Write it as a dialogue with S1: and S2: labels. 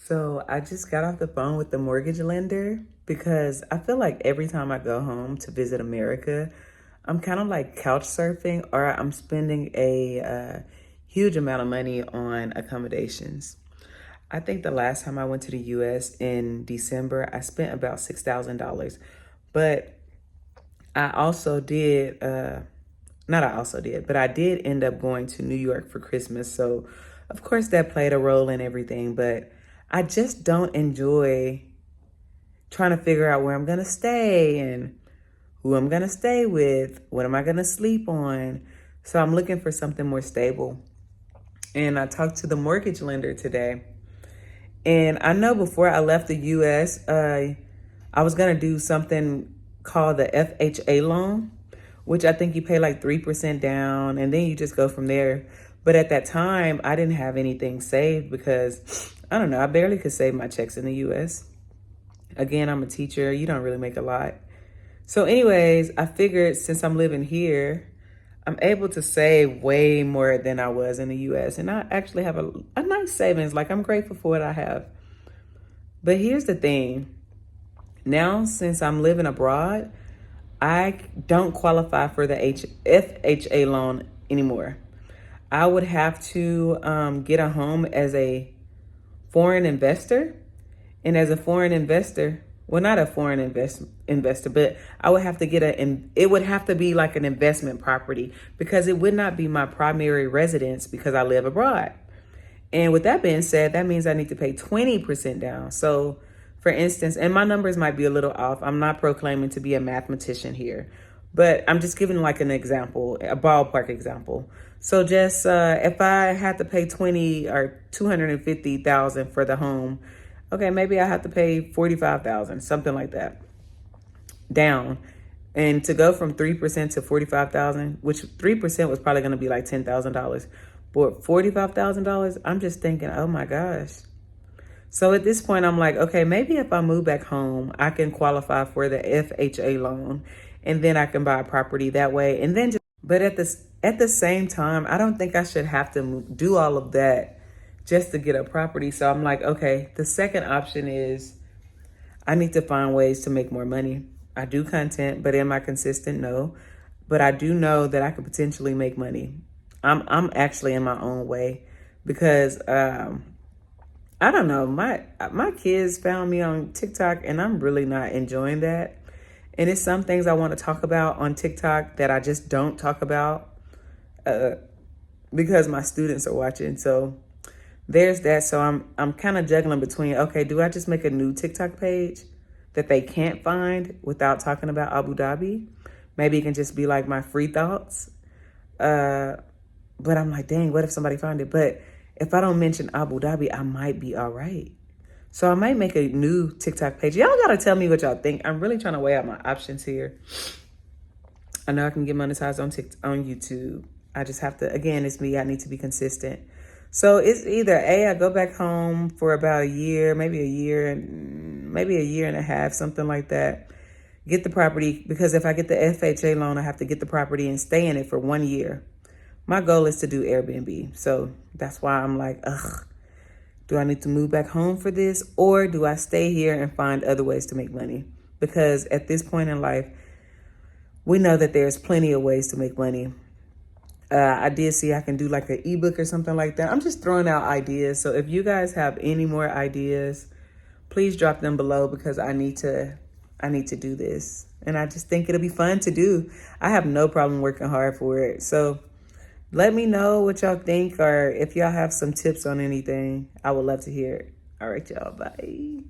S1: So I just got off the phone with the mortgage lender because I feel like every time I go home to visit America, I'm kind of like couch surfing or I'm spending a huge amount of money on accommodations. I think the last time I went to the US in December, I spent about $6,000. But I also did, not I also did, but I did end up going to New York for Christmas. So, of course, that played a role in everything. But I just don't enjoy trying to figure out where I'm going to stay and who I'm going to stay with. What am I going to sleep on? So, I'm looking for something more stable. And I talked to the mortgage lender today. And I know before I left the US, I was going to do something called the FHA loan, which I think you pay like 3% down and then you just go from there. But at that time, I didn't have anything saved because I don't know, I barely could save my checks in the US. Again, I'm a teacher. You don't really make a lot. So anyways, I figured since I'm living here, I'm able to save way more than I was in the US. And I actually have a nice savings. Like, I'm grateful for what I have. But here's the thing. Now, since I'm living abroad, I don't qualify for the FHA loan anymore. I would have to get a home as a foreign investor. And as a foreign investor, well, not a foreign investor, but I would have to get it would have to be like an investment property because it would not be my primary residence because I live abroad. And with that being said, that means I need to pay 20% down. So for instance, and my numbers might be a little off. I'm not proclaiming to be a mathematician here, but I'm just giving like an example, a ballpark example. So just if I had to pay 20 or 250,000 for the home, okay, maybe I have to pay 45,000, something like that, down. And to go from 3% to 45,000, which 3% was probably going to be like $10,000, but $45,000, I'm just thinking, oh my gosh. So at this point, I'm like, okay, maybe if I move back home, I can qualify for the FHA loan, and then I can buy a property that way. And then, but at the same time, I don't think I should have to do all of that just to get a property. So I'm like, okay, the second option is I need to find ways to make more money. I do content, but am I consistent? No. But I do know that I could potentially make money. I'm actually in my own way because I don't know. My kids found me on TikTok and I'm really not enjoying that. And it's some things I want to talk about on TikTok that I just don't talk about because my students are watching. So there's that. So I'm kind of juggling between, okay, do I just make a new TikTok page that they can't find without talking about Abu Dhabi? Maybe it can just be like my free thoughts. But I'm like, dang, what if somebody found it? But if I don't mention Abu Dhabi, I might be all right. So I might make a new TikTok page. Y'all gotta tell me what y'all think. I'm really trying to weigh out my options here. I know I can get monetized on YouTube. I just have to, again, it's me. I need to be consistent. So it's either A, I go back home for about a year, maybe a year and a half, something like that. Get the property, because if I get the FHA loan, I have to get the property and stay in it for 1 year. My goal is to do Airbnb. So that's why I'm like, ugh, do I need to move back home for this? Or do I stay here and find other ways to make money? Because at this point in life, we know that there's plenty of ways to make money. I did see I can do like an ebook or something like that. I'm just throwing out ideas. So if you guys have any more ideas, please drop them below because I need to do this. And I just think it'll be fun to do. I have no problem working hard for it. So let me know what y'all think, or if y'all have some tips on anything. I would love to hear it. All right, y'all. Bye.